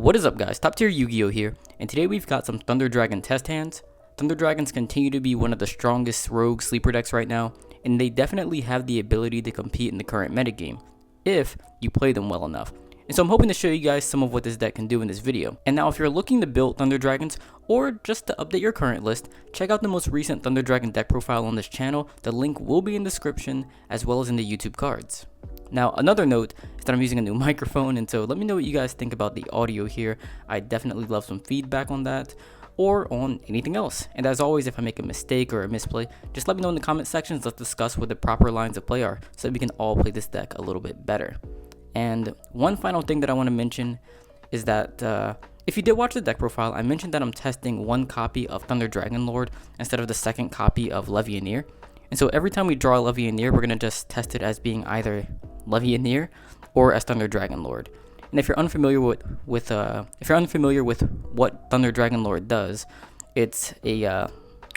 What is up, guys? TopTierYugioh here, and today we've got some Thunder Dragon test hands. Thunder Dragons continue to be one of the strongest rogue sleeper decks right now, and they definitely have the ability to compete in the current metagame, if you play them well enough. And so I'm hoping to show you guys some of what this deck can do in this video. And now if you're looking to build Thunder Dragons, or just to update your current list, check out the most recent Thunder Dragon deck profile on this channel. The link will be in the description, as well as in the YouTube cards. Now, another note is that I'm using a new microphone, and so let me know what you guys think about the audio here. I definitely love some feedback on that, or on anything else. And as always, if I make a mistake or a misplay, just let me know in the comment sections. Let's discuss what the proper lines of play are, so that we can all play this deck a little bit better. And one final thing that I want to mention is that if you did watch the deck profile, I mentioned that I'm testing one copy of Thunder Dragon Lord instead of the second copy of Levianeer. And so every time we draw a Levianeer, we're going to just test it as being either Levianeer or as Thunder Dragon Lord. And if you're unfamiliar with what Thunder Dragon Lord does, it's a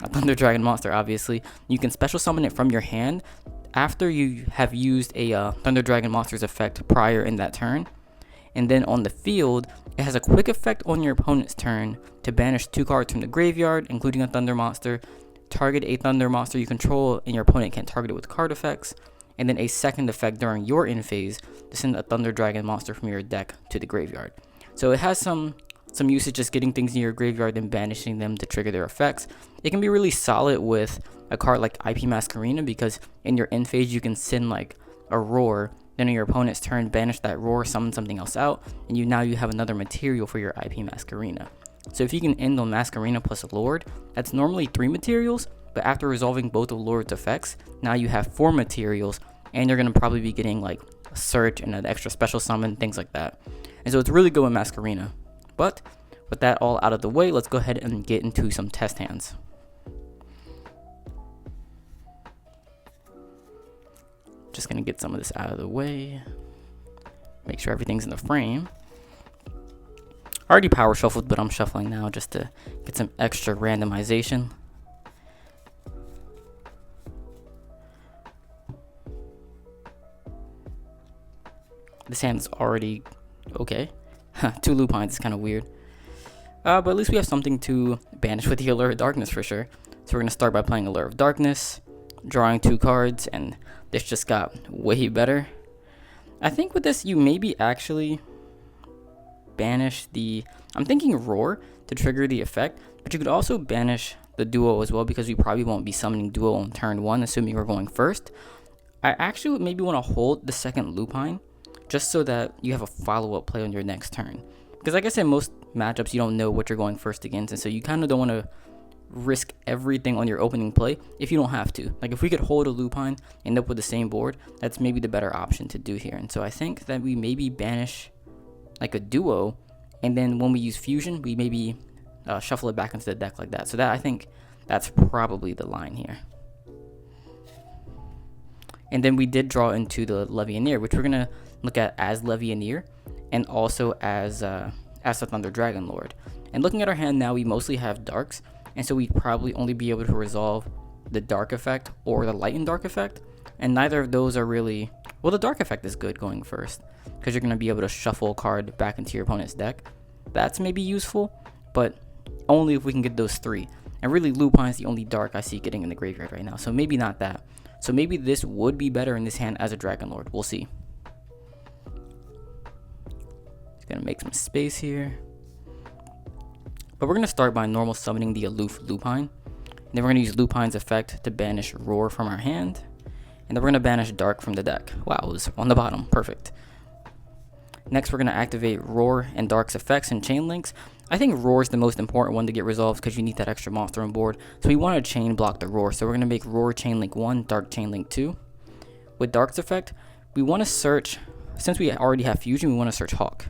Thunder Dragon monster. Obviously, you can special summon it from your hand after you have used a Thunder Dragon monster's effect prior in that turn. And then on the field, it has a quick effect on your opponent's turn to banish 2 cards from the graveyard, including a Thunder monster, target a Thunder monster you control, and your opponent can't target it with card effects, and then a second effect during your end phase to send a Thunder Dragon monster from your deck to the graveyard. So it has some usage just getting things in your graveyard and banishing them to trigger their effects. It can be really solid with a card like IP Masquerena, because in your end phase you can send like a Roar, then on your opponent's turn banish that Roar, summon something else out, and now you have another material for your IP Masquerena. So if you can end on Masquerena plus a Lord, that's normally 3 materials, but after resolving both of Lord's effects, now you have 4 materials, and you're going to probably be getting like a search and an extra special summon, things like that. And so it's really good with Masquerena. But with that all out of the way, let's go ahead and get into some test hands. Just going to get some of this out of the way. Make sure everything's in the frame. I already power shuffled, but I'm shuffling now just to get some extra randomization. This hand's already okay. 2 Lupines is kind of weird. But at least we have something to banish with the Allure of Darkness for sure. So we're going to start by playing Allure of Darkness, drawing 2 cards, and this just got way better. I think with this, you maybe actually banish the... I'm thinking Roar to trigger the effect, but you could also banish the Duo as well, because we probably won't be summoning Duo on turn 1, assuming we're going first. I actually would maybe want to hold the second Lupine, just so that you have a follow-up play on your next turn. Because like I said, most matchups you don't know what you're going first against, and so you kind of don't want to risk everything on your opening play if you don't have to. Like if we could hold a Lupine, end up with the same board, that's maybe the better option to do here. And so I think that we maybe banish like a Duo, and then when we use Fusion, we maybe shuffle it back into the deck like that. So that, I think that's probably the line here. And then we did draw into the Levianeer, which we're going to look at as Levianeer and also as the Thunder Dragon Lord. And looking at our hand now, we mostly have darks, and so we'd probably only be able to resolve the dark effect or the light and dark effect, and neither of those are really... Well, the dark effect is good going first, because you're going to be able to shuffle a card back into your opponent's deck. That's maybe useful, but only if we can get those 3. And really, Lupine's the only dark I see getting in the graveyard right now, so maybe not that. So maybe this would be better in this hand as a Dragon Lord. We'll see. Just gonna make some space here. But we're gonna start by normal summoning the Aloof Lupine. And then we're gonna use Lupine's effect to banish Roar from our hand. And then we're gonna banish Dark from the deck. Wow, it was on the bottom. Perfect. Next, we're gonna activate Roar and Dark's effects and chain links. I think Roar is the most important one to get resolved because you need that extra monster on board. So we want to chain block the Roar. So we're going to make Roar chain link 1, Dark chain link 2. With Dark's effect, we want to search, since we already have Fusion, we want to search Hawk.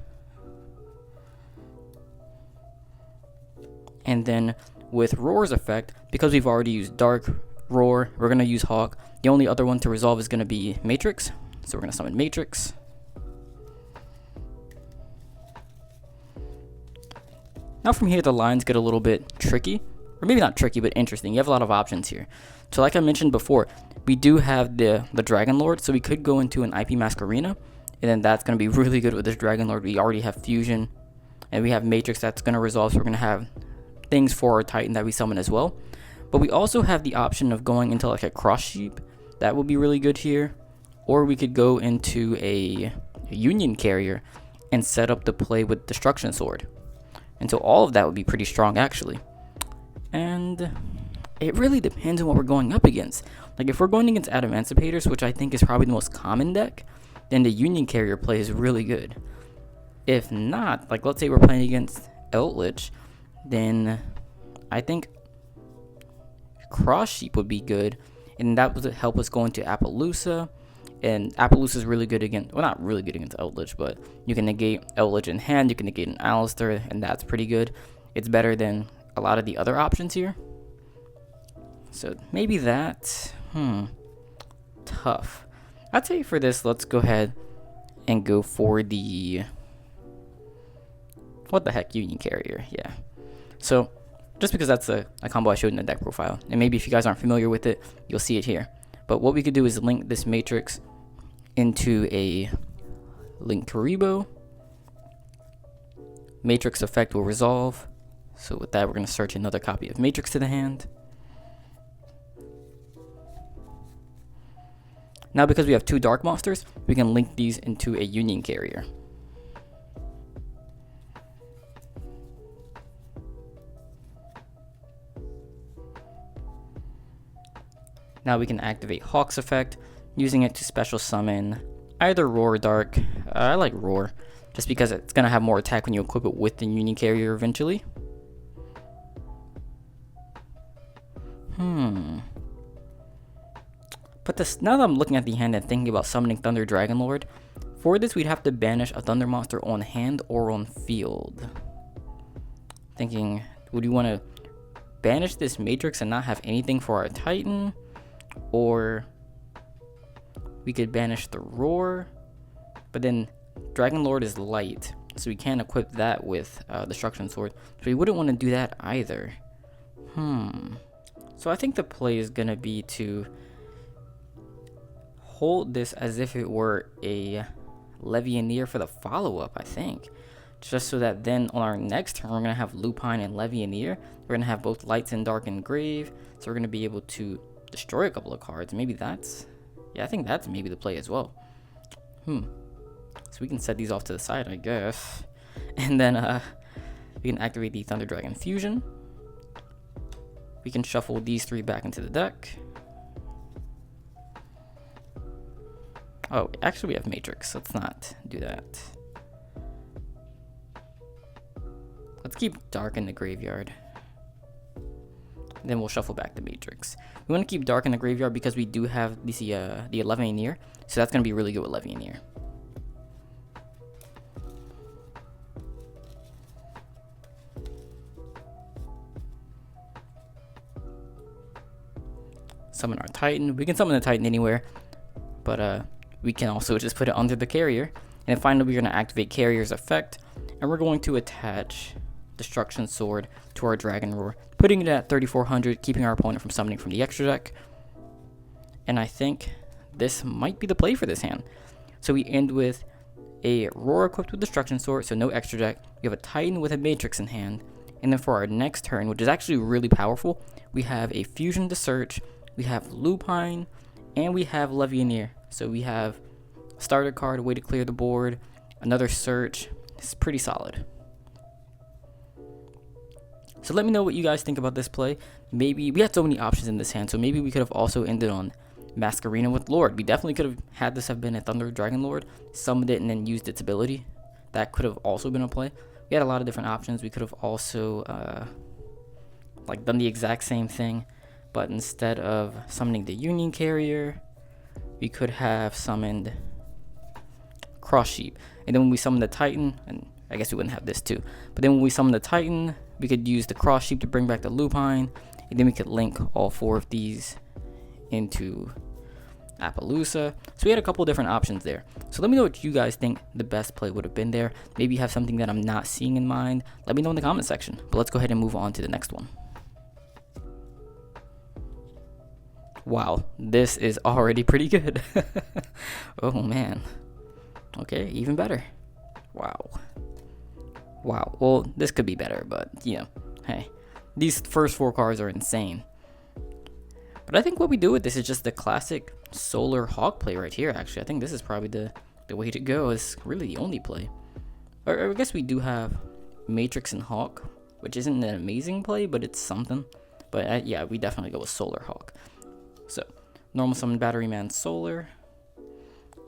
And then with Roar's effect, because we've already used Dark, Roar, we're going to use Hawk. The only other one to resolve is going to be Matrix. So we're going to summon Matrix. Now from here, the lines get a little bit tricky, or maybe not tricky, but interesting. You have a lot of options here. So like I mentioned before, we do have the Dragon Lord, so we could go into an IP Masquerena, and then that's going to be really good with this Dragon Lord. We already have Fusion, And we have Matrix that's going to resolve, so we're going to have things for our Titan that we summon as well. But we also have the option of going into like a cross sheep. That would be really good here. Or we could go into a Union Carrier and set up the play with Destruction Sword. And so all of that would be pretty strong actually. And it really depends on what we're going up against. Like if we're going against Adamantimators, which I think is probably the most common deck, then the Union Carrier play is really good. If not, like let's say we're playing against Eldritch, then I think Cross Sheep would be good, and that would help us go into Appaloosa. And Appaloosa is really good against, well, not really good against Eldritch, but you can negate Eldritch in hand, you can negate an Alistair, and that's pretty good. It's better than a lot of the other options here. So maybe that, tough. I'd say for this, let's go ahead and go for the, what the heck, Union Carrier, yeah. So just because that's a combo I showed in the deck profile, and maybe if you guys aren't familiar with it, you'll see it here. But what we could do is link this Matrix into a Link Karibo. Matrix effect will resolve. So with that, we're going to search another copy of Matrix to the hand. Now because we have two Dark Monsters, we can link these into a Union Carrier. Now we can activate Hawk's effect, using it to special summon either Roar or Dark. I like Roar, just because it's going to have more attack when you equip it with the Union Carrier eventually. But this, now that I'm looking at the hand and thinking about summoning Thunder Dragon Lord, for this we'd have to banish a Thunder monster on hand or on field. Thinking, would you want to banish this Matrix and not have anything for our Titan? Or we could banish the Roar, but then Dragon Lord is light, so we can't equip that with Destruction Sword. So we wouldn't want to do that either. So I think the play is going to be to hold this as if it were a Levianeer for the follow-up, I think. Just so that then on our next turn, we're going to have Lupine and Levianeer. We're going to have both Lights and Dark and Grave, so we're going to be able to destroy a couple of cards. Maybe that's, yeah, I think that's maybe the play as well. So we can set these off to the side, I guess. And then we can activate the Thunder Dragon Fusion. We can shuffle these three back into the deck. Oh, actually we have Matrix. Let's not do that. Let's keep Dark in the graveyard. Then we'll shuffle back the Matrix. We want to keep Dark in the graveyard because we do have the Levianeer, so that's going to be really good with Levianeer. Summon our Titan. We can summon the Titan anywhere, but we can also just put it under the Carrier. And then finally, we're going to activate Carrier's effect, and we're going to attach Destruction Sword to our Dragon Roar, putting it at 3400, keeping our opponent from summoning from the extra deck. And I think this might be the play for this hand. So we end with a Roar equipped with Destruction Sword, so no extra deck. We have a Titan with a Matrix in hand. And then for our next turn, which is actually really powerful, we have a Fusion to search, we have Lupine, and we have Levianeer. So we have a starter card, a way to clear the board, another search. It's pretty solid. So let me know what you guys think about this play. Maybe we had so many options in this hand, so maybe we could have also ended on Masquerena with Lord. We definitely could have had this have been a Thunder Dragon Lord, summoned it and then used its ability. That could have also been a play. We had a lot of different options. We could have also like done the exact same thing, but instead of summoning the Union Carrier, we could have summoned Cross Sheep. And then when we summon the Titan, and I guess we wouldn't have this too, but then when we summon the Titan, we could use the Cross Sheep to bring back the Lupine, and then we could link all four of these into Appaloosa. So we had a couple different options there. So let me know what you guys think the best play would have been there. Maybe you have something that I'm not seeing in mind. Let me know in the comment section. But let's go ahead and move on to the next one. Wow, this is already pretty good. Oh man. Okay, even better. Wow. Wow, well, this could be better, but, you know, hey. These first 4 cards are insane. But I think what we do with this is just the classic Solar Hawk play right here, actually. I think this is probably the way to go. It's really the only play. Or I guess we do have Matrix and Hawk, which isn't an amazing play, but it's something. But yeah, we definitely go with Solar Hawk. So, normal summon Batteryman Solar.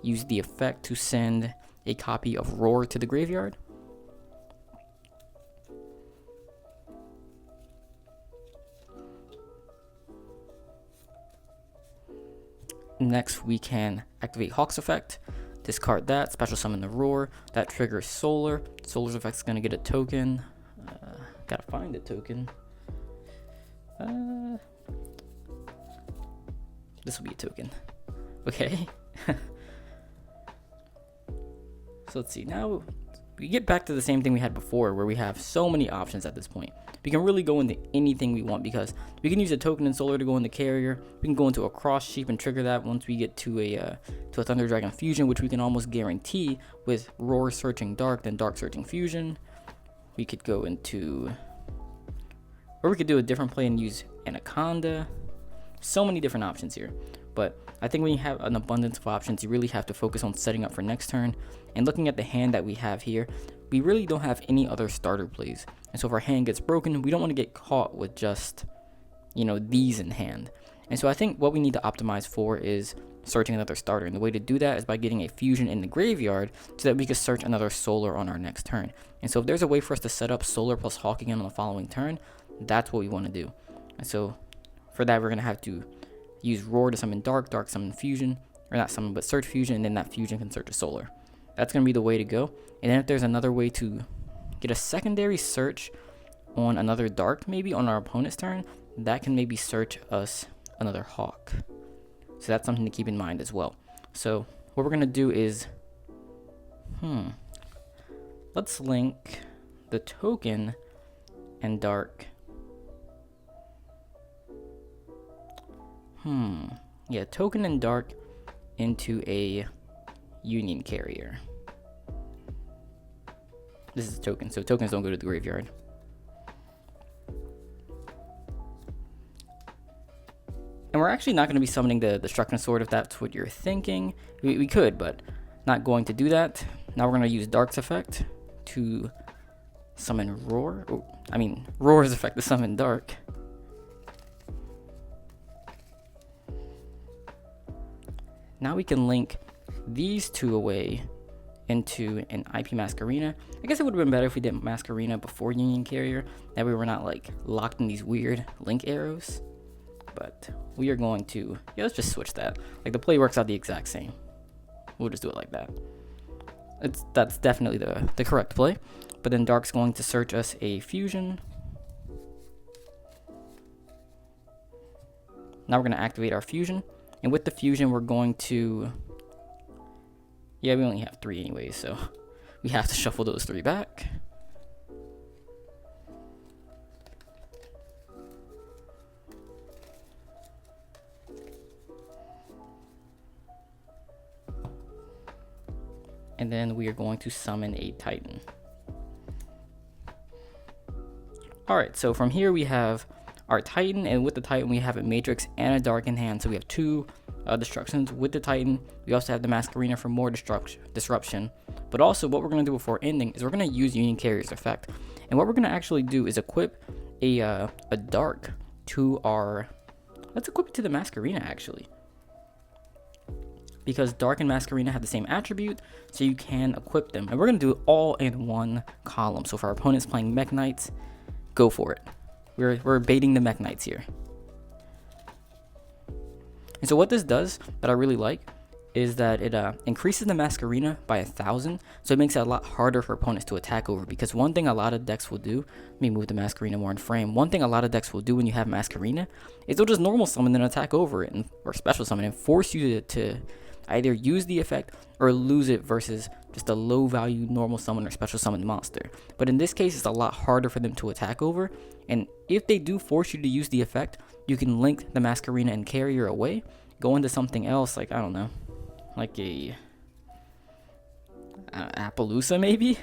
Use the effect to send a copy of Roar to the graveyard. Next, we can activate Hawk's effect, discard that, special summon the Roar. That triggers Solar. Solar's effect is going to get a token. Gotta find a token. This will be a token. Okay. So let's see. Now we get back to the same thing we had before, where we have so many options at this point. We can really go into anything we want, because we can use a token in Solar to go into Carrier. We can go into a Cross Sheep and trigger that once we get to a Thunder Dragon Fusion, which we can almost guarantee with Roar Searching Dark, then Dark Searching Fusion. We could go into, or we could do a different play and use Anaconda. So many different options here. But I think when you have an abundance of options, you really have to focus on setting up for next turn. And looking at the hand that we have here, we really don't have any other starter plays. And so if our hand gets broken, we don't want to get caught with just, you know, these in hand. And so I think what we need to optimize for is searching another starter. And the way to do that is by getting a fusion in the graveyard so that we can search another Solar on our next turn. And so if there's a way for us to set up Solar plus Hawk again on the following turn, that's what we want to do. And so for that, we're going to have to use Roar to summon Dark, Dark summon Fusion, or not summon, but search Fusion, and then that Fusion can search a Solar. That's going to be the way to go. And then if there's another way to get a secondary search on another Dark, maybe on our opponent's turn, that can maybe search us another Hawk. So that's something to keep in mind as well. So what we're going to do is, let's link the token and Dark. Yeah, token and Dark into a Union Carrier. This is a token, so tokens don't go to the graveyard. And we're actually not going to be summoning the Destruction Sword if that's what you're thinking. We could, but not going to do that. Now we're going to use Dark's effect to summon Roar. Roar's effect to summon Dark. Now we can link these two away into an IP Masquerena. I guess it would have been better if we did Masquerena before Union Carrier. That way we're not like locked in these weird link arrows. But we are going to, yeah, let's just switch that. Like the play works out the exact same. We'll just do it like that. That's definitely the correct play. But then Dark's going to search us a Fusion. Now we're going to activate our Fusion. And with the Fusion, we're going to, yeah, we only have 3 anyways, so we have to shuffle those 3 back. And then we are going to summon a Titan. Alright, so from here we have our Titan, and with the Titan we have a Matrix and a Dark in hand, so we have 2 destructions with the Titan. We also have the Masquerena for more disruption. But also what we're going to do before ending is we're going to use Union Carrier's effect. And what we're going to actually do is equip a Dark to our, let's equip it to the Masquerena actually. Because Dark and Masquerena have the same attribute, so you can equip them. And we're going to do it all in one column. So if our opponent's playing Mech Knights, go for it. We're baiting the Mech Knights here. And so what this does that I really like is that it increases the Masquerena by 1,000, so it makes it a lot harder for opponents to attack over. Because one thing a lot of decks will do, let me move the Masquerena more in frame. One thing a lot of decks will do when you have Masquerena is they'll just normal summon and attack over it, or special summon, and force you to either use the effect or lose it versus just a low value normal summon or special summon monster. But in this case, it's a lot harder for them to attack over, and if they do force you to use the effect, you can link the Masquerena and Carrier away, go into something else, like, I don't know, like a, Appaloosa maybe,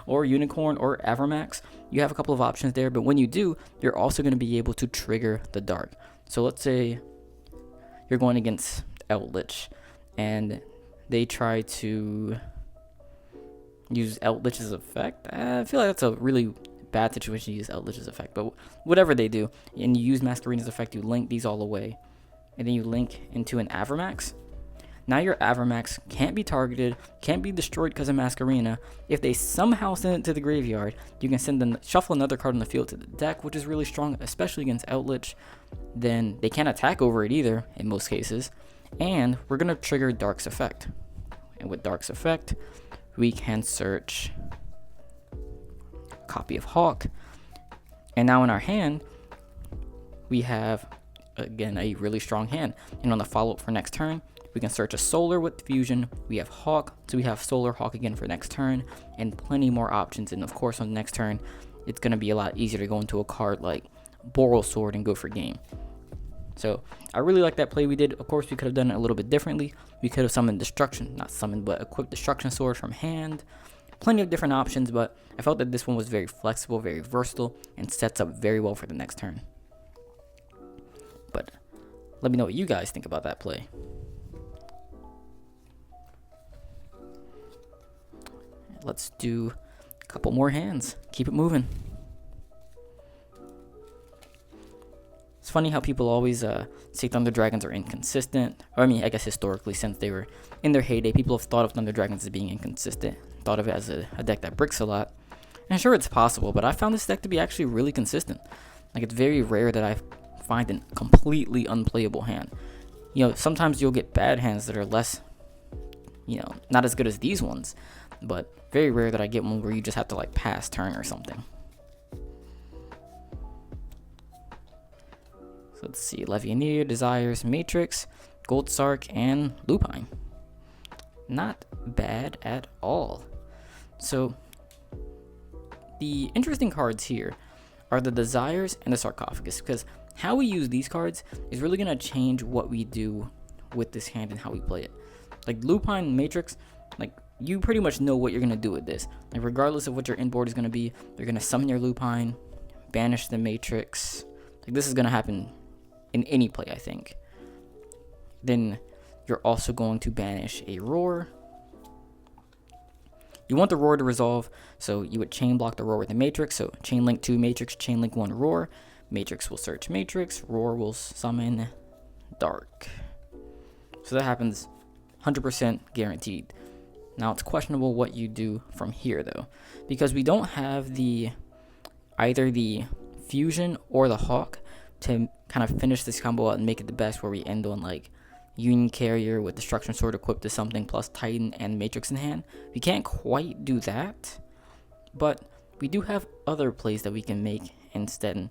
or Unicorn or Avermax. You have a couple of options there, but when you do, you're also going to be able to trigger the dark. So let's say you're going against Eldritch, and they try to use Eldritch's effect. I feel like that's a really bad situation to use Eldritch's effect, but whatever they do, and you use Masquerade's effect, you link these all away, and then you link into an Avermax. Now your Avermax can't be targeted, can't be destroyed because of Masquerena. If they somehow send it to the graveyard, you can shuffle another card on the field to the deck, which is really strong, especially against Eldritch. Then they can't attack over it either, in most cases. And we're going to trigger Dark's effect. And with Dark's effect, we can search copy of Hawk. And now in our hand, we have, again, a really strong hand. And on the follow-up for next turn, we can search a Solar with Fusion. We have Hawk, so we have Solar Hawk again for next turn, and plenty more options. And of course, on the next turn, it's going to be a lot easier to go into a card like Boral Sword and go for game. So I really like that play we did. Of course, we could have done it a little bit differently. We could have summoned Destruction, not summoned, but equipped Destruction Sword from hand. Plenty of different options, but I felt that this one was very flexible, very versatile, and sets up very well for the next turn. But let me know what you guys think about that play. Let's do a couple more hands. Keep it moving. It's funny how people always say Thunder Dragons are inconsistent. Or I mean, I guess historically, since they were in their heyday, people have thought of Thunder Dragons as being inconsistent. Thought of it as a deck that bricks a lot. And sure, it's possible, but I found this deck to be actually really consistent. Like, it's very rare that I find a completely unplayable hand. You know, sometimes you'll get bad hands that are less, not as good as these ones. But very rare that I get one where you just have to like pass turn or something. So let's see. Levianeer, Desires, Matrix, Gold Sark, and Lupine. Not bad at all. So the interesting cards here are the Desires and the Sarcophagus, because how we use these cards is really going to change what we do with this hand and how we play it. Like Lupine and Matrix, like, you pretty much know what you're going to do with this. Like, regardless of what your inboard is going to be, you're going to summon your Lupine, banish the Matrix. Like, this is going to happen in any play, I think. Then you're also going to banish a Roar. You want the Roar to resolve, so you would chain block the Roar with the Matrix. So chain link 2 Matrix, chain link 1 Roar. Matrix will search Matrix, Roar will summon Dark. So that happens 100% guaranteed. Now it's questionable what you do from here though, because we don't have either the Fusion or the Hawk to kind of finish this combo out and make it the best, where we end on like Union Carrier with Destruction Sword equipped to something plus Titan and Matrix in hand. We can't quite do that, but we do have other plays that we can make instead.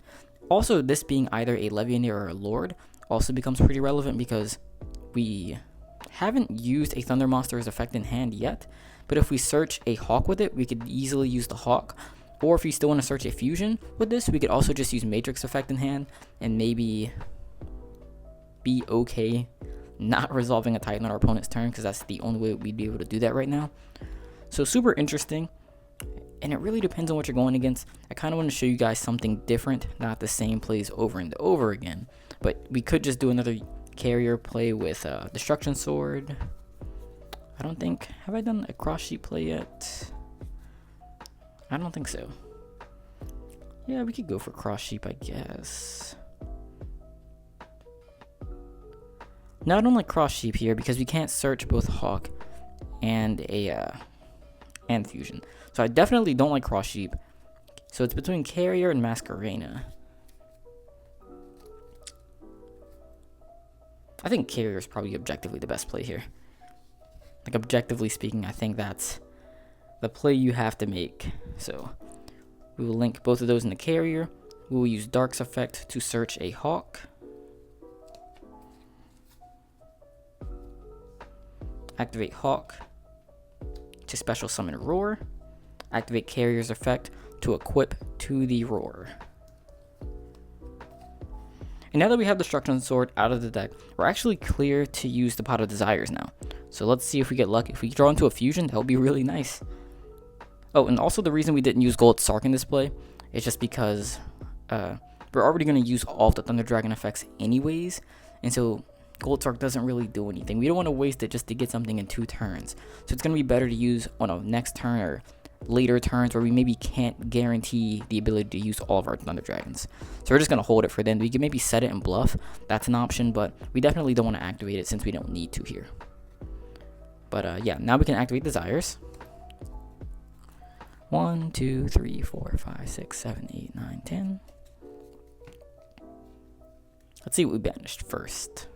Also, this being either a Levianeer or a Lord also becomes pretty relevant, because we haven't used a Thunder Monster's effect in hand yet, but if we search a Hawk with it, we could easily use the Hawk. Or if you still want to search a Fusion with this, we could also just use Matrix effect in hand and maybe be okay not resolving a Titan on our opponent's turn, because that's the only way we'd be able to do that right now. So super interesting, and it really depends on what you're going against. I kind of want to show you guys something different, not the same plays over and over again, but we could just do another carrier play with Destruction Sword. I don't think, have I done a cross sheet play yet? I don't think so. Yeah, we could go for cross sheep, I guess. No, I don't like cross sheep here because we can't search both Hawk and and Fusion. So I definitely don't like cross sheep. So it's between Carrier and Masquerena. I think Carrier is probably objectively the best play here. Like, objectively speaking, I think that's the play you have to make. So we will link both of those in the Carrier. We will use Dark's effect to search a Hawk. Activate Hawk to special summon Roar. Activate Carrier's effect to equip to the Roar. And now that we have Destruction Sword out of the deck, we're actually clear to use the Pot of Desires now. So let's see if we get lucky. If we draw into a fusion, that would be really nice. Oh, and also the reason we didn't use Gold Sark in this play is just because we're already going to use all of the Thunder Dragon effects anyways. And so Gold Sark doesn't really do anything. We don't want to waste it just to get something in 2 turns. So it's going to be better to use on a next turn or later turns where we maybe can't guarantee the ability to use all of our Thunder Dragons. So we're just going to hold it for then. We can maybe set it and bluff. That's an option, but we definitely don't want to activate it since we don't need to here. But yeah, now we can activate Desires. 1, 2, 3, 4, 5, 6, 7, 8, 9, 10. Let's see what we banished first.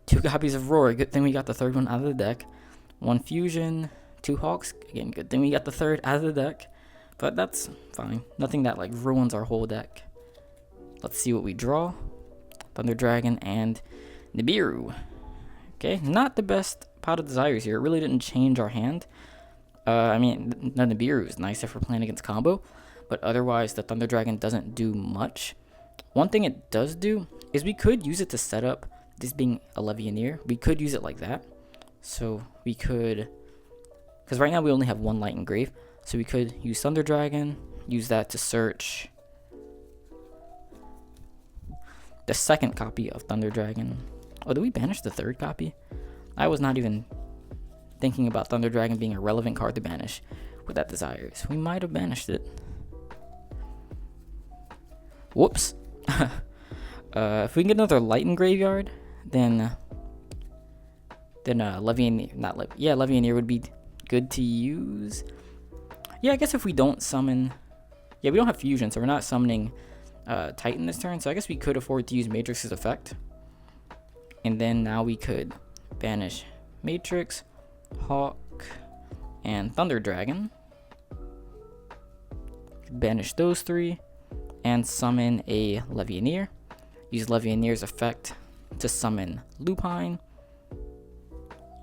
2 copies of Roar. Good thing we got the 3rd one out of the deck. 1 fusion. 2 Hawks. Again, good thing we got the 3rd out of the deck. But that's fine. Nothing that like ruins our whole deck. Let's see what we draw. Thunder Dragon and Nibiru. Okay, not the best Pot of Desires here. It really didn't change our hand. I mean, the Nibiru is nice if we're playing against combo. But otherwise, the Thunder Dragon doesn't do much. One thing it does do is we could use it to set up this being a Levianeer. We could use it like that. So we could... Because right now we only have 1 light in grave. So we could use Thunder Dragon, use that to search the 2nd copy of Thunder Dragon. Oh, did we banish the 3rd copy? I was not even thinking about Thunder Dragon being a relevant card to banish with that Desires. We might have banished it. Whoops. If we can get another light in graveyard, then Levianeer, Levianeer would be good to use. Yeah, I guess if we don't summon... Yeah, we don't have fusion, so we're not summoning Titan this turn, so I guess we could afford to use Matrix's effect. And then now we could banish Matrix, Hawk, and Thunder Dragon. Banish those 3, and summon a Levianeer. Use Levianeer's effect to summon Lupine.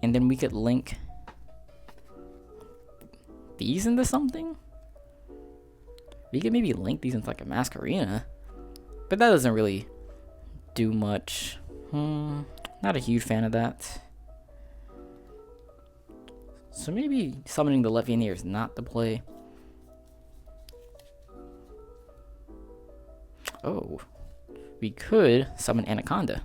And then we could link these into something? We could maybe link these into like a Masquerena. But that doesn't really do much. Not a huge fan of that. So maybe summoning the Levianeer is not the play. Oh. We could summon Anaconda.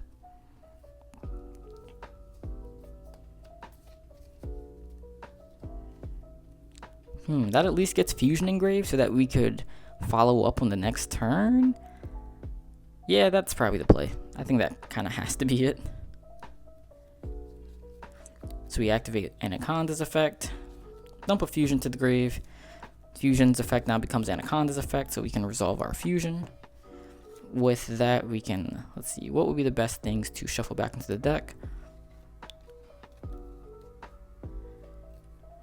That at least gets fusion engraved so that we could follow up on the next turn. Yeah, that's probably the play. I think that kind of has to be it. So we activate Anaconda's effect. Dump a fusion to the grave. Fusion's effect now becomes Anaconda's effect, so we can resolve our fusion. With that, we can, let's see, what would be the best things to shuffle back into the deck?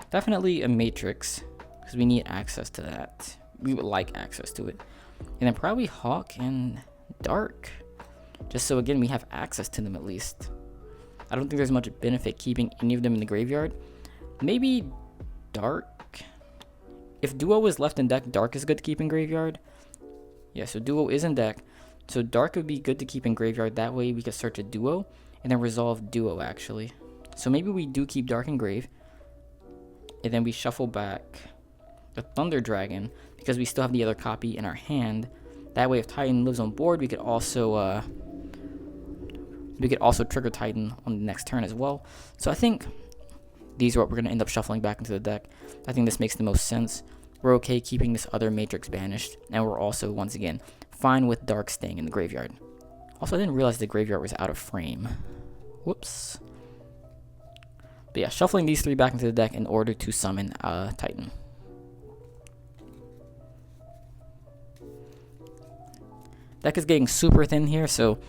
Definitely a Matrix, because we need access to that. We would like access to it. And then probably Hawk and Dark, just so again we have access to them at least. I don't think there's much benefit keeping any of them in the graveyard. Maybe Dark. If Duo is left in deck, Dark is good to keep in graveyard. Yeah, so Duo is in deck. So Dark would be good to keep in graveyard. That way we could search a Duo and then resolve Duo actually. So maybe we do keep Dark in grave. And then we shuffle back the Thunder Dragon because we still have the other copy in our hand. That way if Titan lives on board, we could also trigger Titan on the next turn as well. So I think these are what we're going to end up shuffling back into the deck. I think this makes the most sense. We're okay keeping this other Matrix banished, and we're also, once again, fine with Dark staying in the graveyard. Also, I didn't realize the graveyard was out of frame. Whoops. But yeah, shuffling these 3 back into the deck in order to summon Titan. Deck is getting super thin here, so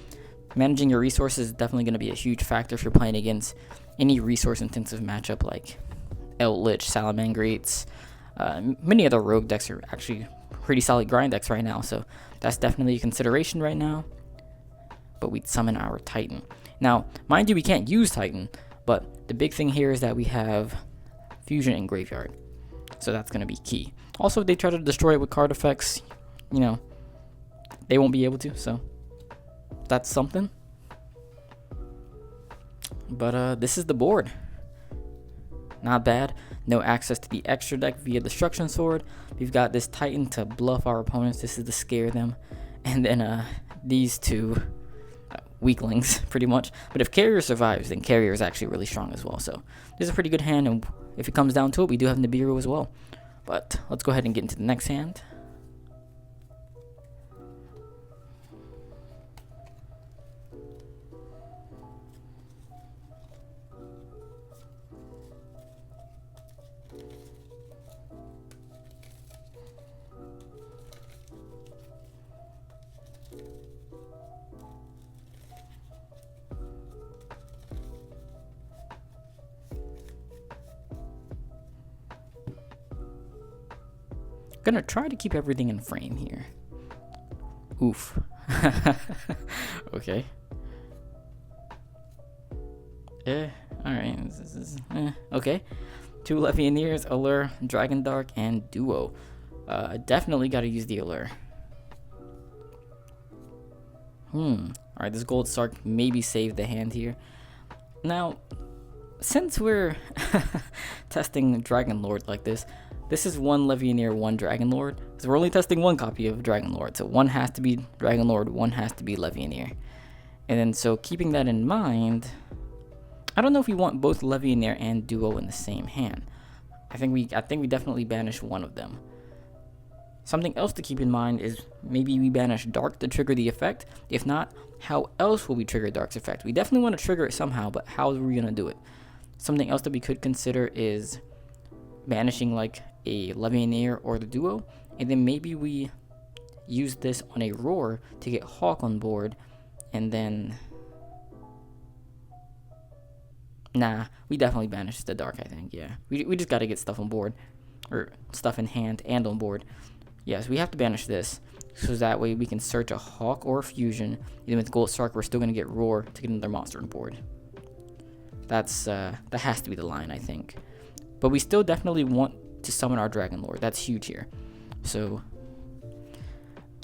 managing your resources is definitely going to be a huge factor if you're playing against any resource-intensive matchup like Eldritch, Salamangreats. Many other rogue decks are actually pretty solid grind decks right now, so that's definitely a consideration right now. But we'd summon our Titan. Now, mind you, we can't use Titan, but the big thing here is that we have fusion in graveyard, so that's going to be key. Also, if they try to destroy it with card effects, you know, they won't be able to, so That's something. But this is the board. Not bad. No access to the extra deck via Destruction Sword. We've got this Titan to bluff our opponents. This is to scare them. And then these two weaklings, pretty much. But if Carrier survives, then Carrier is actually really strong as well. So this is a pretty good hand. And if it comes down to it, we do have Nibiru as well. But let's go ahead and get into the next hand. Gonna try to keep everything in frame here. Oof. Okay. Alright. Okay. 2 Levianeers, Allure, Dragon Dark, and Duo. Definitely gotta use the Allure. Alright, this Gold Sark maybe saved the hand here. Now, since we're testing Dragon Lord like this is 1 Levianeer, 1 Dragon Lord. So we're only testing 1 copy of Dragon Lord. So 1 has to be Dragon Lord, 1 has to be Levianeer. And then so keeping that in mind, I don't know if we want both Levianeer and Duo in the same hand. I think we definitely banish one of them. Something else to keep in mind is maybe we banish Dark to trigger the effect. If not, how else will we trigger Dark's effect? We definitely want to trigger it somehow, but how are we going to do it? Something else that we could consider is banishing like a Levianeer or the Duo, and then maybe we use this on a Roar to get Hawk on board, and then nah, we definitely banish the Dark. I think, yeah, we just got to get stuff on board, or stuff in hand and on board. Yes, we have to banish this, so that way we can search a Hawk or a Fusion. Even with Gold Sark, we're still gonna get Roar to get another monster on board. That has to be the line, I think. But we still definitely want to summon our Dragon Lord. That's huge here. So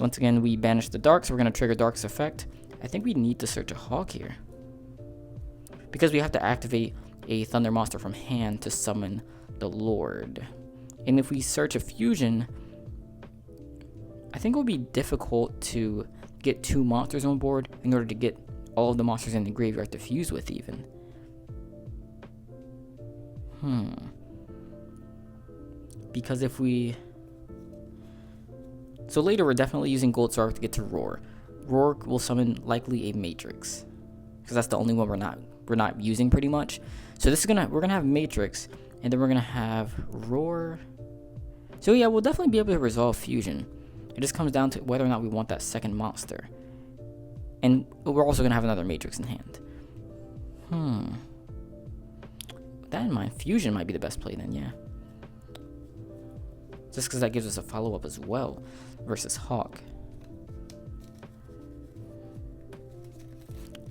once again, we banish the Dark, so we're gonna trigger Dark's effect. I think we need to search a Hawk here, because we have to activate a Thunder monster from hand to summon the Lord. And if we search a Fusion, I think it will be difficult to get 2 monsters on board in order to get all of the monsters in the graveyard to fuse with even. Because if we... So later we're definitely using Gold Sark to get to Roar. Roar will summon likely a Matrix, because that's the only one we're not using pretty much. So this is we're gonna have Matrix, and then we're gonna have Roar. So yeah, we'll definitely be able to resolve Fusion. It just comes down to whether or not we want that second monster. And we're also going to have another Matrix in hand. With that in mind, Fusion might be the best play then, yeah. Just because that gives us a follow-up as well versus Hawk.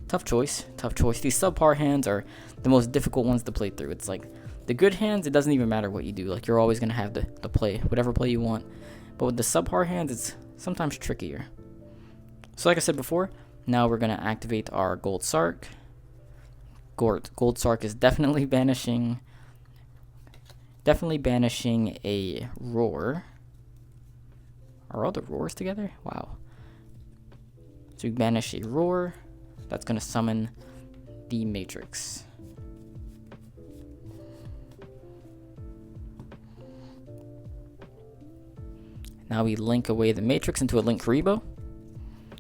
Tough choice. These subpar hands are the most difficult ones to play through. It's like the good hands, it doesn't even matter what you do. Like, you're always going to have the play, whatever play you want. But with the subpar hands, it's sometimes trickier. So like I said before, now we're going to activate our Gold Sark. Gold Sark is definitely banishing a Roar. Are all the Roars together? Wow. So we banish a Roar. That's going to summon the Matrix. Now we link away the Matrix into a Link Karibo.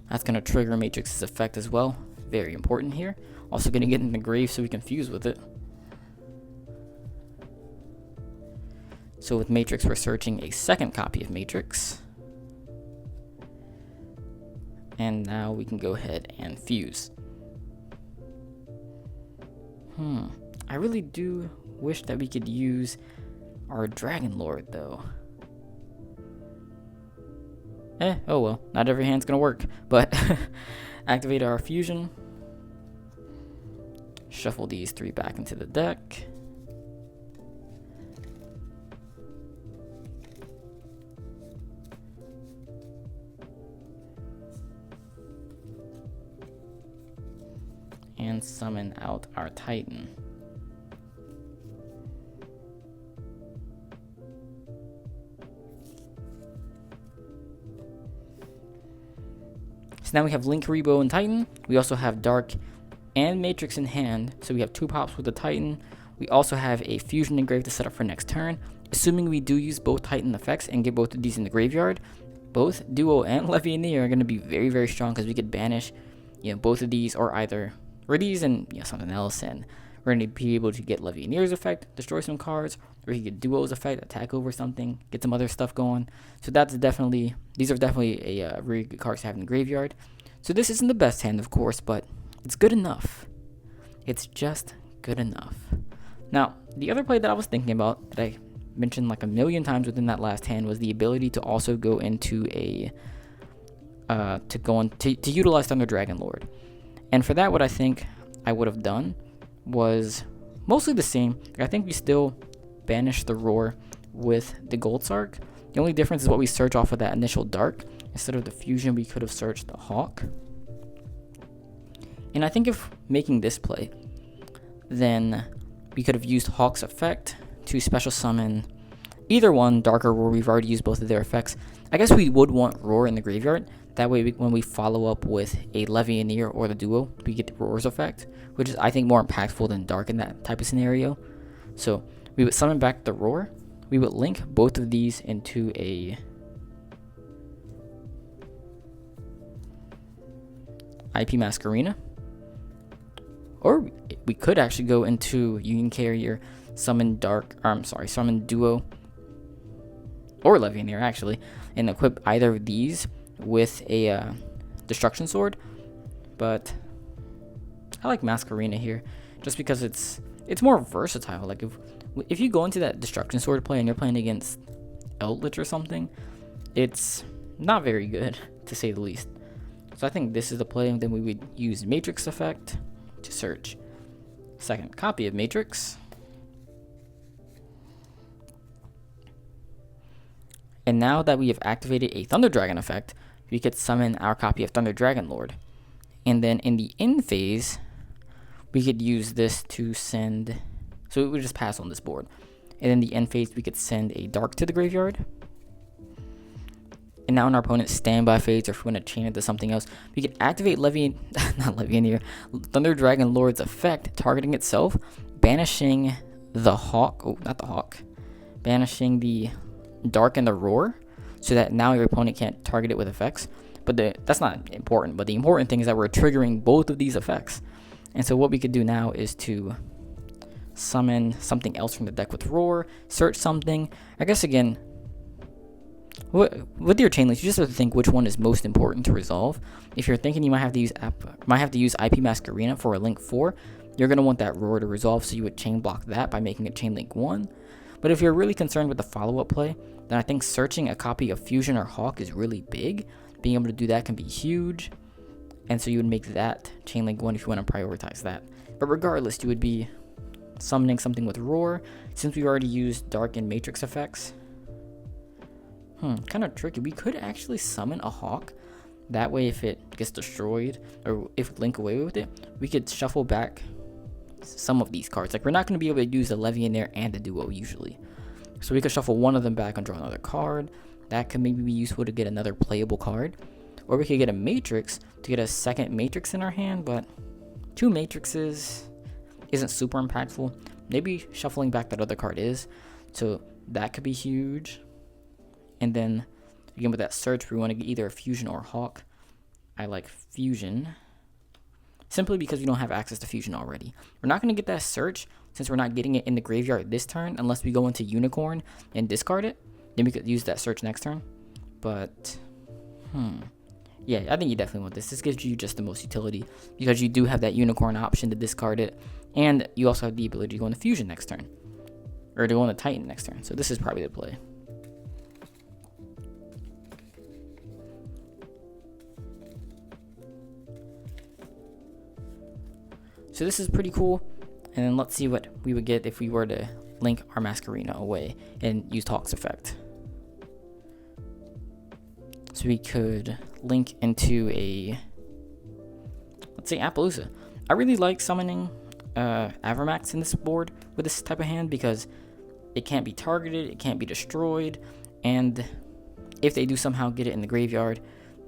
That's going to trigger Matrix's effect as well. Very important here. Also going to get in the grave so we can fuse with it. So with Matrix, we're searching a second copy of Matrix. And now we can go ahead and fuse. I really do wish that we could use our Dragon Lord though. Oh well, not every hand's gonna work, but activate our fusion. Shuffle these 3 back into the deck. and summon out our Titan. So now we have Link, Rebo, and Titan. We also have Dark and Matrix in hand. So we have 2 pops with the Titan. We also have a Fusion engraved to set up for next turn. Assuming we do use both Titan effects and get both of these in the graveyard, both Duo and Levianeer are going to be very, very strong because we could banish, both of these or these and something else, and we're going to be able to get Levianeer's effect, destroy some cards, or you get Duo's effect, attack over something, get some other stuff going. So these are definitely a really good cards to have in the graveyard. So this isn't the best hand, of course, but it's good enough. It's just good enough. Now, the other play that I was thinking about that I mentioned like a million times within that last hand was the ability to also go into to utilize Thunder Dragon Lord. And for that, what I think I would have done was mostly the same. I think we still banish the Roar with the Gold Sark. The only difference is what we search off of that initial Dark. Instead of the Fusion, we could have searched the Hawk. And I think if making this play, then we could have used Hawk's effect to special summon either one, Dark or Roar. We've already used both of their effects. I guess we would want Roar in the graveyard. That way, when we follow up with a Levianeer or the Duo, we get the Roar's effect, which is, I think, more impactful than Dark in that type of scenario. So we would summon back the Roar. We would link both of these into a IP Masquerena. Or we could actually go into Union Carrier, summon Duo or Levianeer actually, and equip either of these with a Destruction Sword. But I like Masquerena here just because it's more versatile. Like if you go into that Destruction Sword play and you're playing against Eldritch or something, it's not very good to say the least. So I think this is the play, and then we would use Matrix effect to search second copy of Matrix. And now that we have activated a Thunder Dragon effect, we could summon our copy of Thunder Dragon Lord. And then in the end phase, we could use this to send, so we would just pass on this board. And in the end phase, we could send a Dark to the graveyard. And now in our opponent's standby phase, or if we want to chain it to something else, we can activate Thunder Dragon Lord's effect, targeting itself, banishing the Hawk, banishing the Dark and the Roar, so that now your opponent can't target it with effects. But that's not important, but the important thing is that we're triggering both of these effects. And so what we could do now is to summon something else from the deck with Roar, search something. I guess again, with your chain links, you just have to think which one is most important to resolve. If you're thinking you might have to use IP Masquerena for a link 4, you're going to want that Roar to resolve, so you would chain block that by making it chain link 1. But if you're really concerned with the follow-up play, then I think searching a copy of Fusion or Hawk is really big. Being able to do that can be huge. And so you would make that chain link 1 if you want to prioritize that. But regardless, you would be summoning something with Roar, since we already used Dark and Matrix effects. Kind of tricky. We could actually summon a Hawk. That way, if it gets destroyed, or if Link away with it, we could shuffle back some of these cards. Like, we're not going to be able to use the Levianeer and the Duo usually. So we could shuffle one of them back and draw another card. That could maybe be useful to get another playable card. Or we could get a Matrix to get a second Matrix in our hand, but 2 Matrixes isn't super impactful. Maybe shuffling back that other card is. So that could be huge. And then, again, with that search, we want to get either a Fusion or a Hawk. I like Fusion, simply because we don't have access to Fusion already. We're not going to get that search, since we're not getting it in the graveyard this turn, unless we go into Unicorn and discard it. Then we could use that search next turn. But, yeah, I think you definitely want this. This gives you just the most utility, because you do have that Unicorn option to discard it, and you also have the ability to go into Fusion next turn, or to go into Titan next turn. So this is probably the play. So this is pretty cool, and then let's see what we would get if we were to link our Masquerena away and use Hawk's effect. So we could link into a, let's say, Appaloosa. I really like summoning Avermax in this board with this type of hand because it can't be targeted, it can't be destroyed, and if they do somehow get it in the graveyard,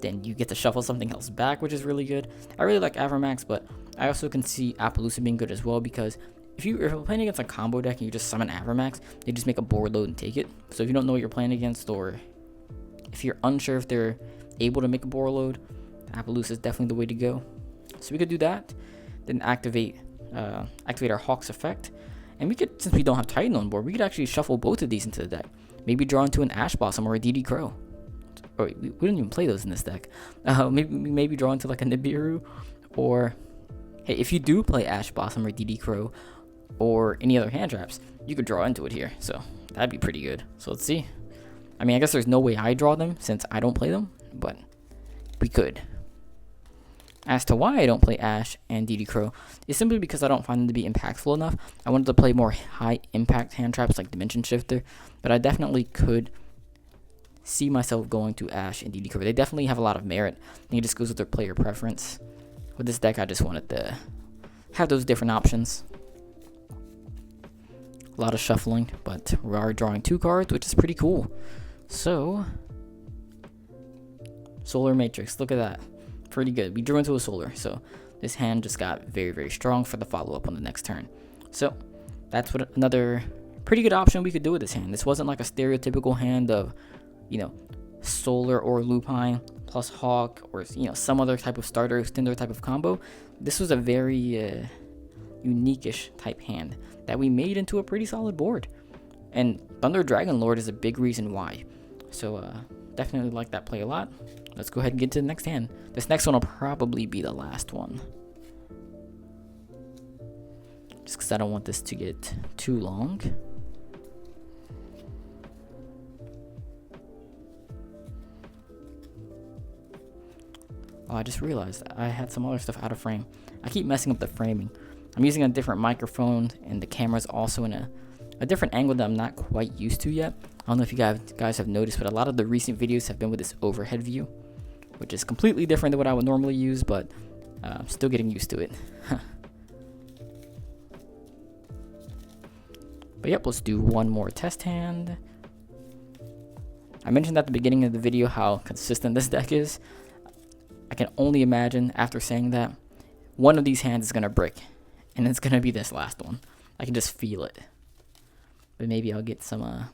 then you get to shuffle something else back, which is really good. I really like Avermax, but I also can see Aloof being good as well, because if you're playing against a combo deck and you just summon Avermax, they just make a board load and take it. So if you don't know what you're playing against, or if you're unsure if they're able to make a board load, Aloof is definitely the way to go. So we could do that, then activate our Hawk's effect, and we could, since we don't have Titan on board, we could actually shuffle both of these into the deck. Maybe draw into an Ash Blossom or a DD Crow. Or we don't even play those in this deck. Maybe draw into like a Nibiru, or hey, if you do play Ash Blossom or DD Crow or any other hand traps, you could draw into it here. So that'd be pretty good. So let's see. I mean, I guess there's no way I draw them since I don't play them, but we could. As to why I don't play Ash and DD Crow is simply because I don't find them to be impactful enough. I wanted to play more high impact hand traps like Dimension Shifter, but I definitely could see myself going to Ash and DD Crow. They definitely have a lot of merit, and it just goes with their player preference. With this deck, I just wanted to have those different options. A lot of shuffling, but we are drawing 2 cards, which is pretty cool. So, Solar Matrix, look at that. Pretty good. We drew into a Solar, so this hand just got very, very strong for the follow-up on the next turn. So, that's what another pretty good option we could do with this hand. This wasn't like a stereotypical hand of, you know, Solar or Lupine plus Hawk, or, you know, some other type of starter extender type of combo. This was a very unique-ish type hand that we made into a pretty solid board. And Thunder Dragon Lord is a big reason why. So definitely like that play a lot. Let's go ahead and get to the next hand. This next one will probably be the last one, just because I don't want this to get too long. Oh, I just realized I had some other stuff out of frame. I keep messing up the framing. I'm using a different microphone, and the camera's also in a different angle that I'm not quite used to yet. I don't know if you guys have noticed, but a lot of the recent videos have been with this overhead view, which is completely different than what I would normally use, but I'm still getting used to it. But yep, let's do one more test hand. I mentioned at the beginning of the video how consistent this deck is. I can only imagine after saying that one of these hands is going to break, and it's going to be this last one. I can just feel it. But maybe I'll get some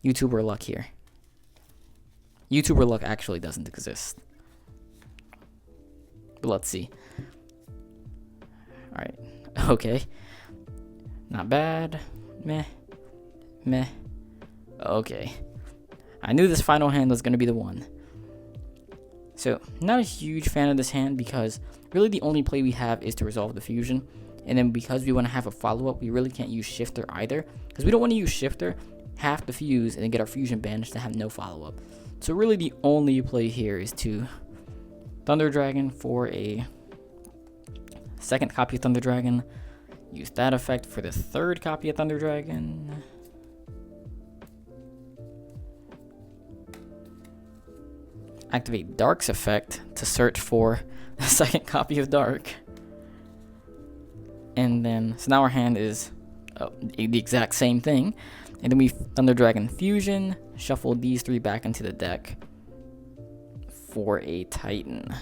YouTuber luck here. YouTuber luck actually doesn't exist. But let's see. Alright. Okay. Not bad. Meh. Meh. Okay. I knew this final hand was going to be the one. So, not a huge fan of this hand because really the only play we have is to resolve the fusion. And then because we want to have a follow-up, we really can't use Shifter either. Because we don't want to use Shifter, half the fuse, and then get our fusion banished to have no follow-up. So really the only play here is to Thunder Dragon for a second copy of Thunder Dragon. Use that effect for the third copy of Thunder Dragon. Activate Dark's effect to search for the second copy of Dark. And then, so now our hand is the exact same thing. And then we Thunder Dragon Fusion, shuffle these 3 back into the deck for a Titan.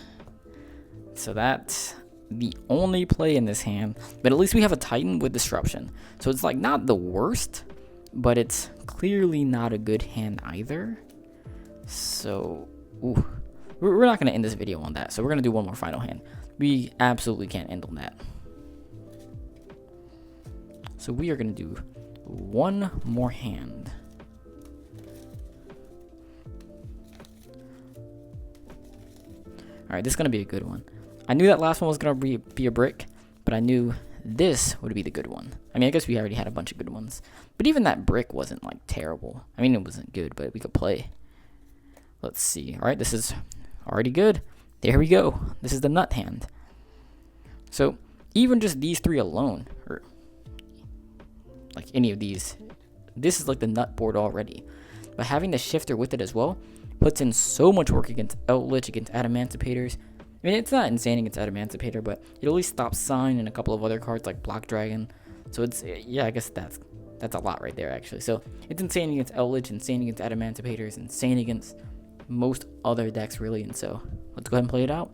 So that's the only play in this hand. But at least we have a Titan with Disruption. So it's like not the worst, but it's clearly not a good hand either. So, ooh, we're not going to end this video on that. So we're going to do one more final hand. We absolutely can't end on that. So we are going to do one more hand. Alright, this is going to be a good one. I knew that last one was going to be a brick, but I knew this would be the good one. I mean, I guess we already had a bunch of good ones. But even that brick wasn't, like, terrible. I mean, it wasn't good, but we could play. Let's see. Alright, this is already good. There we go. This is the nut hand. So, even just these 3 alone, or like any of these, this is like the nut board already. But having the Shifter with it as well puts in so much work against Eldritch, against Adamanticators. I mean, it's not insane against Adamantipator, but it at least stops Sign and a couple of other cards like Block Dragon. So it's, yeah, I guess that's a lot right there, actually. So it's insane against Eldritch, insane against Adamantipator, insane against most other decks, really. And so let's go ahead and play it out.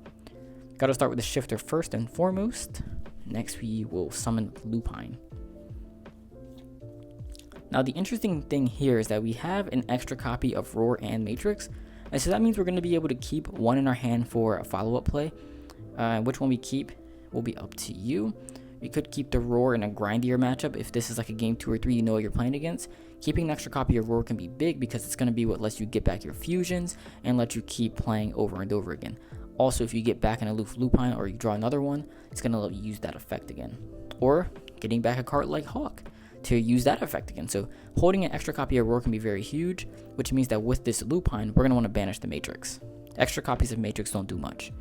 Got to start with the Shifter first and foremost. Next, we will summon Lupine. Now, the interesting thing here is that we have an extra copy of Roar and Matrix. And so that means we're going to be able to keep one in our hand for a follow-up play. Which one we keep will be up to you. We could keep the Roar in a grindier matchup if this is like a game 2 or 3 you know what you're playing against. Keeping an extra copy of Roar can be big because it's going to be what lets you get back your fusions and let you keep playing over and over again. Also, if you get back an Aloof Lupine or you draw another one, it's going to let you use that effect again. Or getting back a card like Hawk to use that effect again. So holding an extra copy of Roar can be very huge, which means that with this Lupine, we're going to want to banish the Matrix. Extra copies of Matrix don't do much.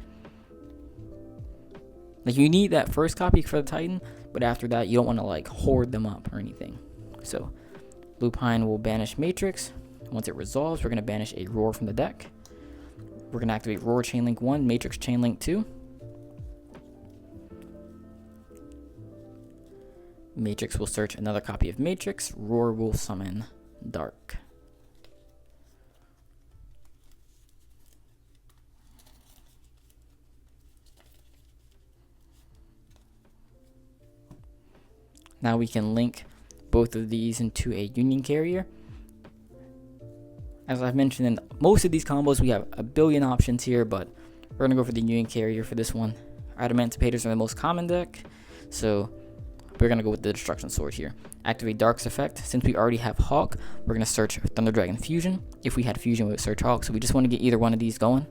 Like, you need that first copy for the Titan, but after that, you don't want to like hoard them up or anything. So Lupine will banish Matrix. Once it resolves, we're going to banish a Roar from the deck. We're going to activate Roar Chainlink 1, Matrix Chainlink 2. Matrix will search another copy of Matrix. Roar will summon Dark. Now we can link both of these into a Union Carrier. As I've mentioned in most of these combos, we have a billion options here, but we're going to go for the Union Carrier for this one. Adamantipators are the most common deck, so we're going to go with the Destruction Sword here. Activate Dark's effect. Since we already have Hawk, we're going to search Thunder Dragon Fusion. If we had Fusion, we would search Hawk, so we just want to get either one of these going.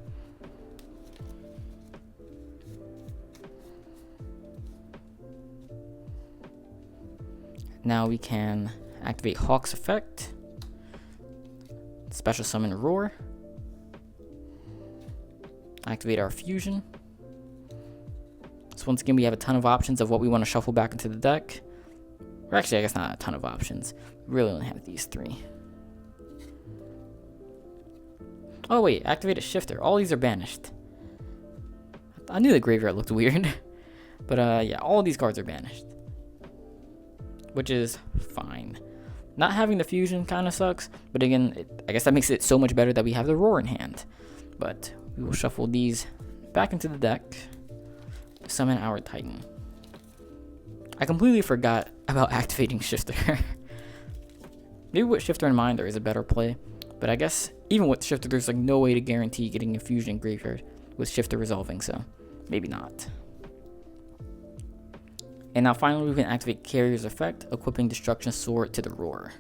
Now we can activate Hawk's effect. Special summon Roar. Activate our Fusion. So once again, we have a ton of options of what we want to shuffle back into the deck. Or actually, I guess not a ton of options. We really only have these 3. Oh wait, activate a Shifter. All these are banished. I knew the graveyard looked weird. But yeah, all these cards are banished. Which is fine. Not having the Fusion kind of sucks, but again, I guess that makes it so much better that we have the Roar in hand. But we will shuffle these back into the deck to summon our Titan. I completely forgot about activating Shifter. Maybe with Shifter in mind there is a better play, but I guess even with Shifter there's like no way to guarantee getting a Fusion graveyard with Shifter resolving, so maybe not. And now finally we can activate Carrier's effect, equipping Destruction Sword to the Roar.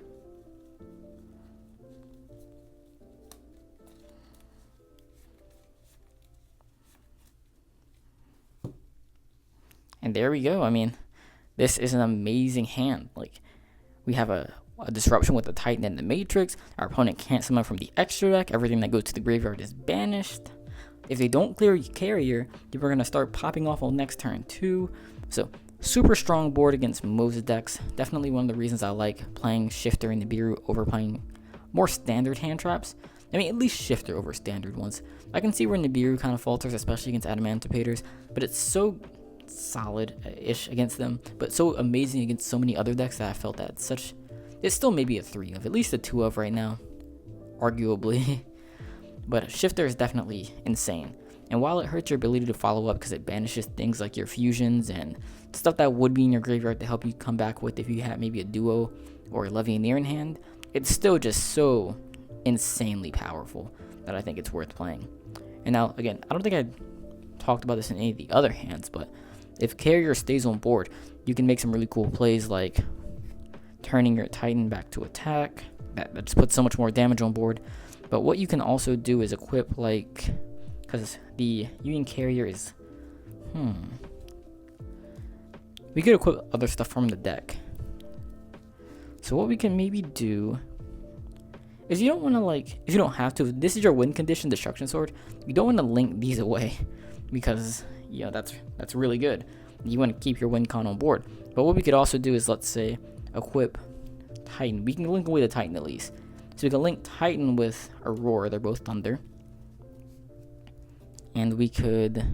And there we go. I mean, this is an amazing hand. Like, we have a disruption with the Titan and the Matrix. Our opponent can't summon from the extra deck. Everything that goes to the graveyard is banished. If they don't clear Carrier, we're going to start popping off on next turn too. So super strong board against most decks. Definitely one of the reasons I like playing Shifter and Nibiru over playing more standard hand traps. I mean, at least Shifter over standard ones. I can see where Nibiru kind of falters, especially against Adamantipators, but it's so solid-ish against them, but so amazing against so many other decks that I felt that it's still maybe a 3 of, at least a 2 of right now, arguably. But Shifter is definitely insane. And while it hurts your ability to follow up because it banishes things like your fusions and stuff that would be in your graveyard to help you come back with if you had maybe a Duo or a Levianeer in hand, it's still just so insanely powerful that I think it's worth playing. And now, again, I don't think I talked about this in any of the other hands, but if Carrier stays on board, you can make some really cool plays like turning your Titan back to attack. That just puts so much more damage on board. But what you can also do is equip, like, because the Union Carrier is, we could equip other stuff from the deck. So what we can maybe do is, you don't want to, like, if you don't have to, if this is your win condition, Destruction Sword, you don't want to link these away because, you know, that's really good. You want to keep your win con on board. But what we could also do is, let's say, equip Titan. We can link away the Titan at least. So we can link Titan with Aurora. They're both Thunder. And we could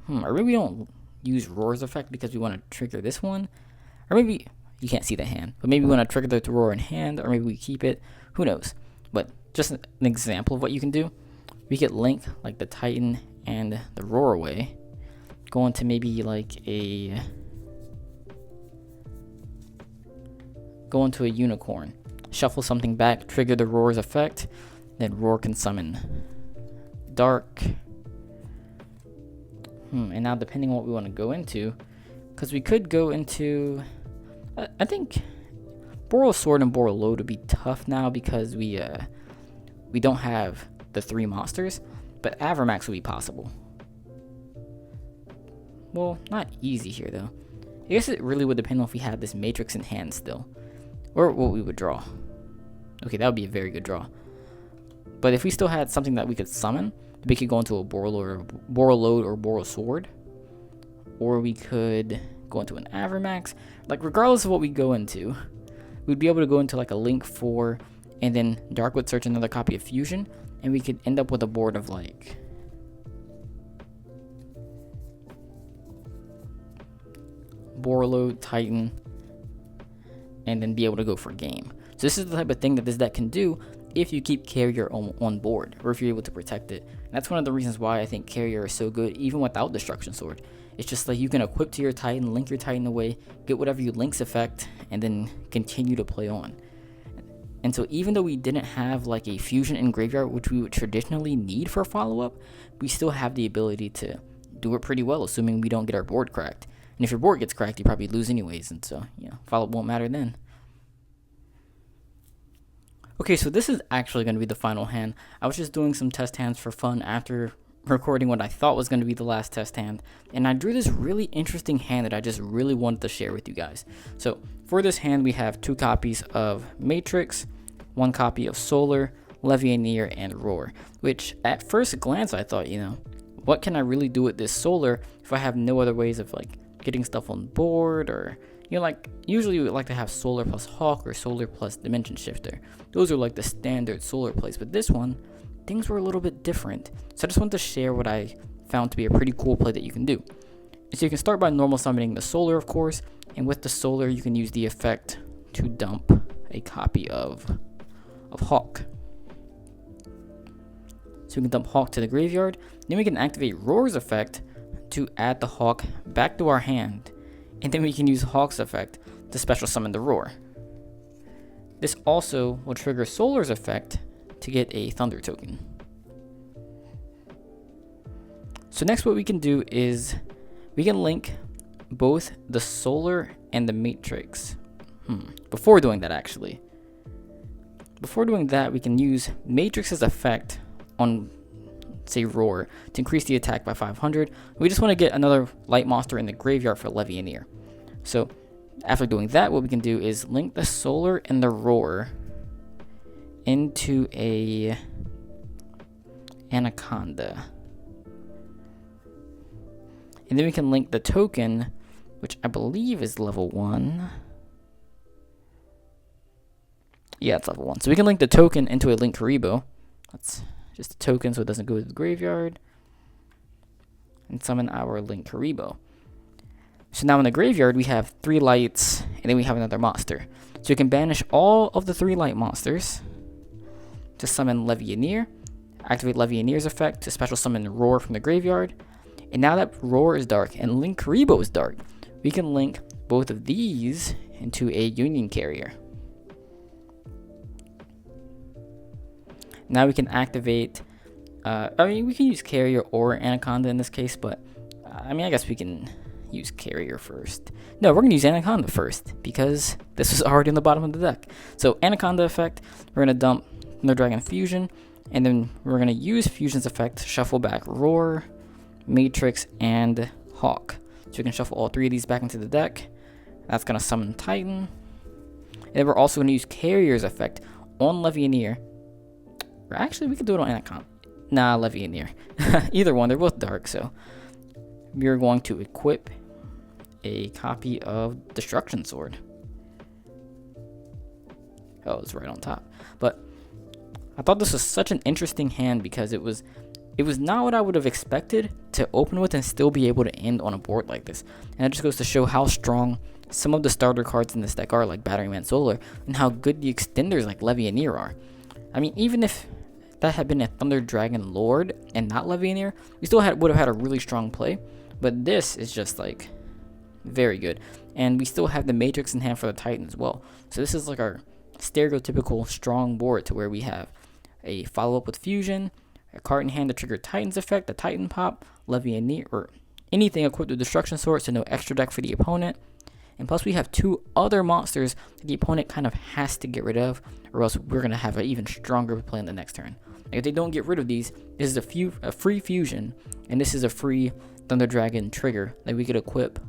Or maybe we don't use Roar's effect because we want to trigger this one. Or maybe you can't see the hand, but maybe we want to trigger the Roar in hand, or maybe we keep it. Who knows? But just an example of what you can do. We could link like the Titan and the Roar away. Go into maybe like a unicorn. Shuffle something back, trigger the Roar's effect, then Roar can summon Dark. And now depending on what we want to go into, because we could go into, I think Boral Sword and Boral Load would be tough now because we don't have the 3 monsters, but Avermax would be possible. Well, not easy here though. I guess it really would depend on if we had this Matrix in hand still, or what we would draw. Okay, that would be a very good draw. But if we still had something that we could summon, we could go into a Boral Load or Boral Sword, or we could go into an Avermax. Like regardless of what we go into, we'd be able to go into like a Link 4, and then Dark would search another copy of Fusion, and we could end up with a board of like Boral Load, Titan, and then be able to go for game. So this is the type of thing that this deck can do if you keep Carrier on board, or if you're able to protect it. And that's one of the reasons why I think Carrier is so good even without Destruction Sword. It's just like you can equip to your Titan, link your Titan away, get whatever you links effect, and then continue to play on. And so even though we didn't have like a Fusion in Graveyard, which we would traditionally need for follow-up, we still have the ability to do it pretty well, assuming we don't get our board cracked. And if your board gets cracked, you probably lose anyways, and so, follow-up won't matter then. Okay, so this is actually going to be the final hand. I was just doing some test hands for fun after recording what I thought was going to be the last test hand, and I drew this really interesting hand that I just really wanted to share with you guys. So for this hand, we have 2 copies of Matrix, 1 copy of Solar, Levianeer, and Roar, which at first glance I thought, what can I really do with this Solar if I have no other ways of like getting stuff on board, or like usually we would like to have Solar plus Hawk or Solar plus Dimension Shifter. Those are like the standard Solar plays, but this one, things were a little bit different. So I just wanted to share what I found to be a pretty cool play that you can do. So you can start by normal summoning the Solar, of course, and with the Solar you can use the effect to dump a copy of Hawk. So we can dump Hawk to the graveyard. Then we can activate Roar's effect to add the Hawk back to our hand, and then we can use Hawk's effect to special summon the Roar. This also will trigger Solar's effect to get a Thunder token. So next what we can do is we can link both the Solar and the Matrix. Before doing that, we can use Matrix's effect on, say, Roar to increase the attack by 500. We just want to get another light monster in the graveyard for Levianeer. So after doing that, what we can do is link the Solar and the Roar into a Anaconda. And then we can link the token, which I believe is level 1. Yeah, it's level 1. So we can link the token into a Link Karibo. That's just a token so it doesn't go to the graveyard. And summon our Link Karibo. So now in the graveyard we have 3 lights, and then we have another monster. So you can banish all of the 3 light monsters to summon Levianeer, activate Levianeer's effect to special summon Roar from the graveyard. And now that Roar is dark and Link Karibo is dark, we can link both of these into a Union Carrier. Now we can activate, we can use Carrier or Anaconda in this case, but I guess we can use Carrier first. No, we're going to use Anaconda first because this is already on the bottom of the deck. So Anaconda effect, we're going to dump Thunder Dragon Fusion, and then we're going to use Fusion's effect to shuffle back Roar, Matrix, and Hawk. So we can shuffle all 3 of these back into the deck. That's going to summon Titan. And then we're also going to use Carrier's effect on Levianeer. Actually, we could do it on Anaconda. Nah, Levianeer. Either one, they're both dark, so we're going to equip a copy of Destruction Sword. Oh, it's right on top. But I thought this was such an interesting hand because it was It was not what I would have expected to open with and still be able to end on a board like this. And it just goes to show how strong some of the starter cards in this deck are, like Batteryman Solar, and how good the extenders like Levianeer are. I mean, even if that had been a Thunder Dragon Lord and not Levianeer, we still would have had a really strong play. But this is just like very good. And we still have the Matrix in hand for the Titan as well. So this is like our stereotypical strong board to where we have a follow-up with Fusion, a card in hand to trigger Titan's effect, a Titan pop, Levianeer, or anything equipped with Destruction Sword, so no extra deck for the opponent. And plus we have 2 other monsters that the opponent kind of has to get rid of, or else we're going to have an even stronger play in the next turn. If they don't get rid of these, this is a free Fusion, and this is a free Thunder Dragon trigger that we could equip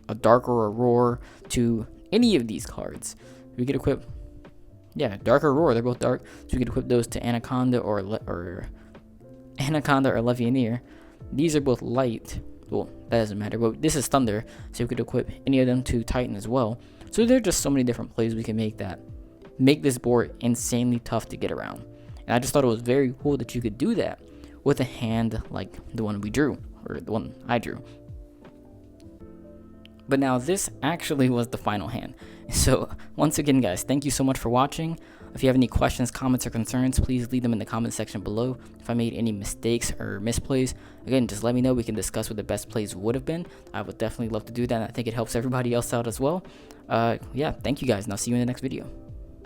a Dark or a Roar to any of these cards. We could equip, yeah, Dark or Roar, they're both dark, so we could equip those to Anaconda or Levianeer. These are both light. Well, that doesn't matter, but this is Thunder, so we could equip any of them to Titan as well. So there are just so many different plays we can make that make this board insanely tough to get around. And I just thought it was very cool that you could do that with a hand like the one we drew, or the one I drew. But now this actually was the final hand. So once again, guys, thank you so much for watching. If you have any questions, comments, or concerns, please leave them in the comment section below. If I made any mistakes or misplays, again, just let me know. We can discuss what the best plays would have been. I would definitely love to do that, and I think it helps everybody else out as well. Yeah, thank you guys, and I'll see you in the next video.